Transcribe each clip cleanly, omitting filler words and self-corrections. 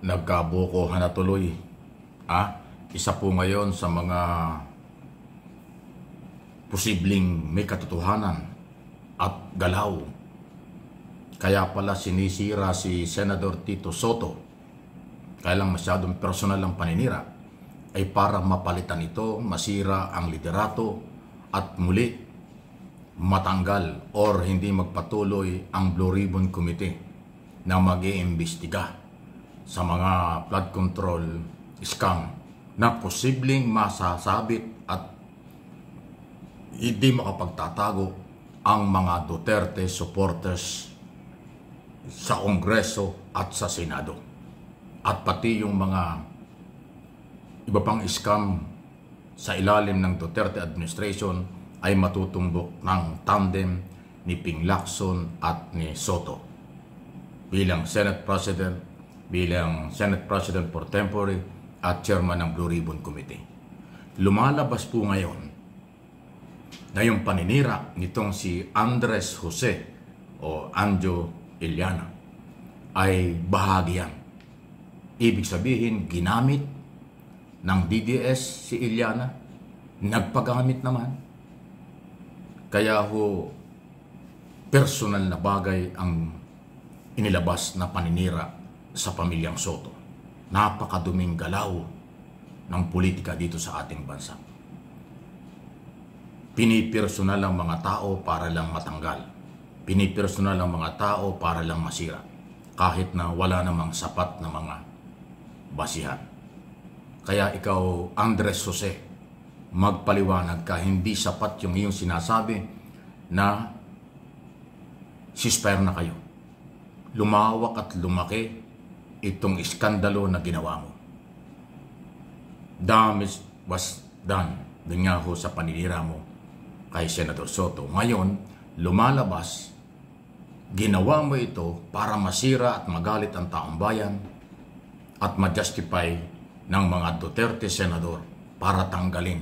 nagkabuko na tuloy. Isa po ngayon sa mga posibleng may katotohanan at galaw. Kaya pala sinisira si Senador Tito Soto, kaya lang masyadong personal ang paninira, ay para mapalitan ito, masira ang liderato at muli matanggal or hindi magpatuloy ang Blue Ribbon Committee na mag-iimbestiga sa mga flood control scam na posibleng masasabit at hindi makapagtatago ang mga Duterte supporters sa Kongreso at sa Senado. At pati yung mga iba pang scam sa ilalim ng Duterte administration ay matutumbok ng tandem ni Ping Lacson at ni Soto bilang Senate President pro tempore at Chairman ng Blue Ribbon Committee. Lumalabas po ngayon na yung paninira nitong si Andres Jose o Anjo Iliana ay bahagian. Ibig sabihin, ginamit ng DDS si Iliana, nagpagamit naman. Kaya ho, personal na bagay ang inilabas na paninira sa pamilyang Soto. Napakaduming galaw ng politika dito sa ating bansa. Pinipersonal ang mga tao para lang matanggal. Pinipersonal ang mga tao para lang masira. Kahit na wala namang sapat na mga basihan. Kaya ikaw, Andres Jose, magpaliwanag ka, hindi sapat yung iyong sinasabi na ceasefire na kayo. Lumawak at lumaki itong iskandalo na ginawa mo. Damage was done. Doon nga ho sa paninira mo kay Senator Soto. Ngayon, lumalabas, ginawa mo ito para masira at magalit ang taong bayan at ma-justify ng mga Duterte senador para tanggalin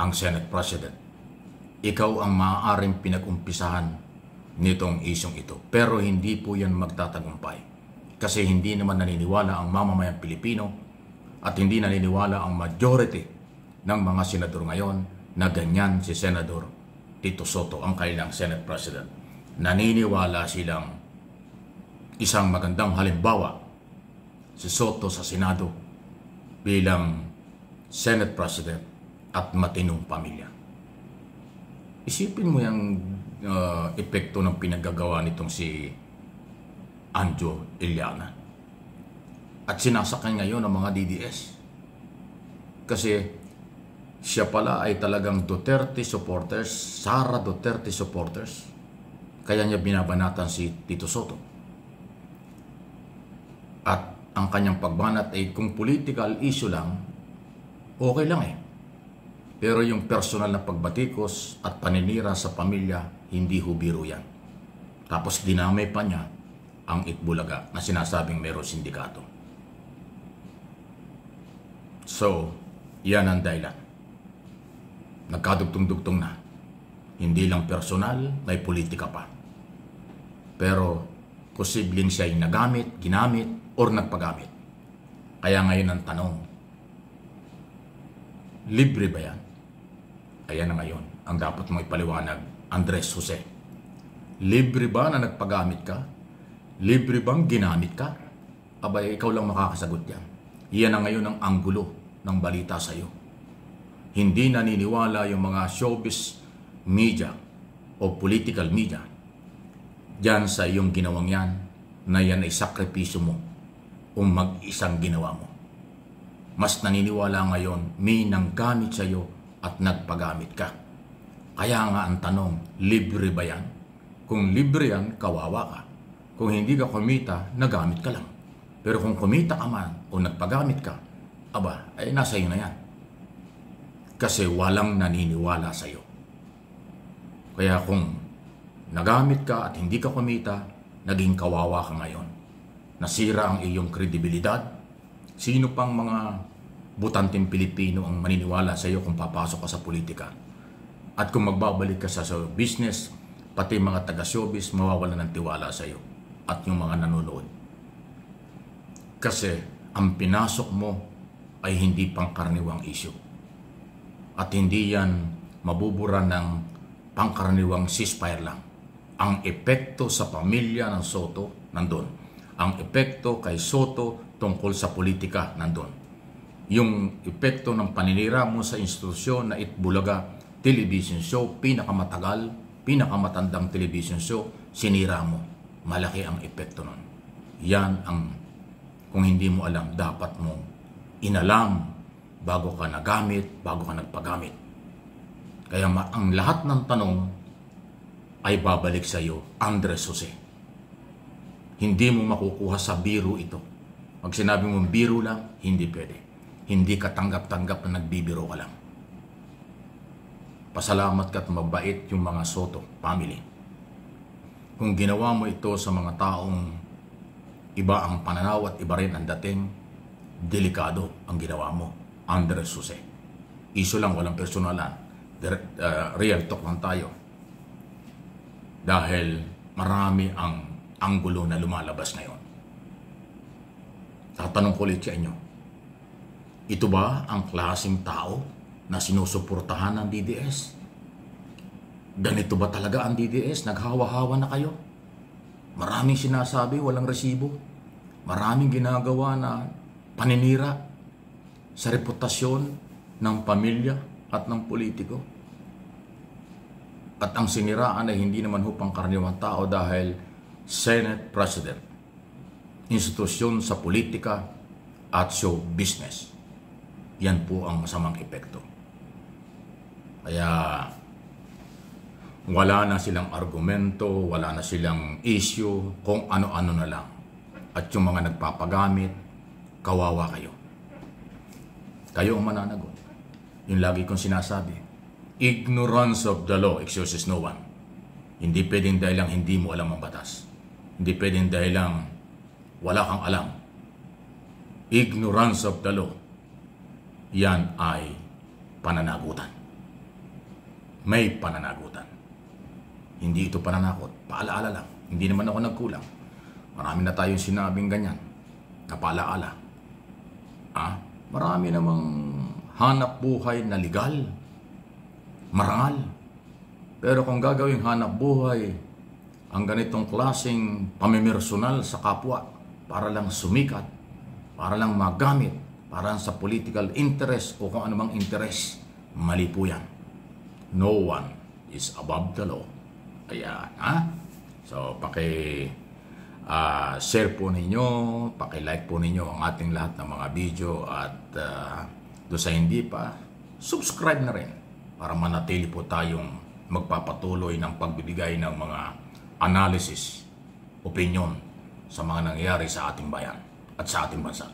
ang Senate President. Ikaw ang maaaring pinag-umpisahan nitong isyong ito. Pero hindi po yan magtatagumpay. Kasi hindi naman naniniwala ang mamamayang Pilipino at hindi naniniwala ang majority ng mga senador ngayon na ganyan si Senador Tito Soto, ang kailang Senate President. Naniniwala silang isang magandang halimbawa si Soto sa Senado bilang Senate President at matinong pamilya. Isipin mo yung epekto ng pinagagawa nitong si Anjo Iliana. At sinasakyan ngayon ng mga DDS. Kasi siya pala ay talagang Duterte supporters, Sara Duterte supporters. Kaya niya binabanatan si Tito Soto. At ang kanyang pagbanat ay kung political issue lang, okay lang eh. Pero yung personal na pagbatikos at paninira sa pamilya, hindi ho biro yan. Tapos dinamay pa niya ang Itbulaga na sinasabing mayroong sindikato. So, yan ang dahilan. Nagkadugtong-dugtong na. Hindi lang personal, may politika pa. Pero posibleng siya ay nagamit, ginamit, or nagpagamit. Kaya ngayon ang tanong, libre ba yan? Ayan na ngayon ang dapat mong ipaliwanag, Andres Jose. Libre ba na nagpagamit ka? Libre bang ginamit ka? Abay, ikaw lang makakasagot yan. Iyan na ngayon ang anggulo ng balita sa iyo. Hindi naniniwala yung mga showbiz media o political media diyan sa iyong ginawang yan na yan ay sakripisyo mo o mag-isang ginawa mo. Mas naniniwala ngayon may nanggamit sa iyo at nagpagamit ka. Kaya nga ang tanong, libre ba yan? Kung libre yan, kawawa ka. Kung hindi ka kumita, nagamit ka lang. Pero kung kumita ka man o nagpagamit ka, aba, ay nasa iyo na yan. Kasi walang naniniwala sa iyo. Kaya kung nagamit ka at hindi ka kumita, naging kawawa ka ngayon. Nasira ang iyong kredibilidad. Sino pang mga butanteng Pilipino ang maniniwala sa iyo kung papasok ka sa politika? At kung magbabalik ka sa business, pati mga taga-showbiz mawawalan ng tiwala sa iyo at yung mga nanonood. Kasi ang pinasok mo ay hindi pangkaraniwang issue. At hindi yan mabubura ng pangkaraniwang ceasefire lang. Ang epekto sa pamilya ng Soto, nandun. Ang epekto kay Soto tungkol sa politika, nandun. Yung epekto ng paninira mo sa institusyon na Itbulaga television show, pinakamatagal, pinakamatandang television show, sinira mo. Malaki ang epekto nun. Yan ang, kung hindi mo alam, dapat mong inalam bago ka nagamit, bago ka nagpagamit. Kaya ang lahat ng tanong ay babalik sa iyo, Andres Jose. Hindi mo makukuha sa biro ito. Pag sinabi mong biro lang, hindi pwede. Hindi ka tanggap-tanggap na nagbibiro ka lang. Pasalamat ka at mabait yung mga Soto family. Kung ginawa mo ito sa mga taong iba ang pananaw at iba rin ang dating, delikado ang ginawa mo, Andres Jose. Iso lang, walang personalan. Real talk lang tayo. Dahil marami ang anggulo na lumalabas ngayon. Tatanong ko ulit sa inyo, ito ba ang klaseng tao na sinusuportahan ng DDS? Ganito ba talaga ang DDS? Naghawa-hawa na kayo? Maraming sinasabi, walang resibo. Maraming ginagawa na paninira sa reputasyon ng pamilya at ng politiko. At ang siniraan ay hindi naman ho pangkaraniwang tao dahil Senate President, institusyon sa politika at show business. Yan po ang masamang epekto. Kaya wala na silang argumento, wala na silang issue, kung ano-ano na lang. At yung mga nagpapagamit, kawawa kayo. Kayo ang mananagot. Yung lagi kong sinasabi, ignorance of the law excuses no one. Hindi pwedeng dahil lang hindi mo alam ang batas. Hindi pwedeng dahil lang wala kang alam. Ignorance of the law, yan ay pananagutan. May pananagutan. Hindi ito pananakot. Paalaala lang. Hindi naman ako nagkulang. Marami na tayong sinabing ganyan. Kapaalaala. Marami namang hanap buhay na legal. Marangal. Pero kung gagawing hanap buhay ang ganitong klaseng pamimersonal sa kapwa para lang sumikat, para lang magamit, para sa political interest o kung anumang interest, mali po yan. No one is above the law. Ayan, So, share po ninyo, like po ninyo ang ating lahat ng mga video at doon sa hindi pa, subscribe na rin para manatili po tayong magpapatuloy ng pagbibigay ng mga analysis, opinion sa mga nangyayari sa ating bayan at sa ating bansa.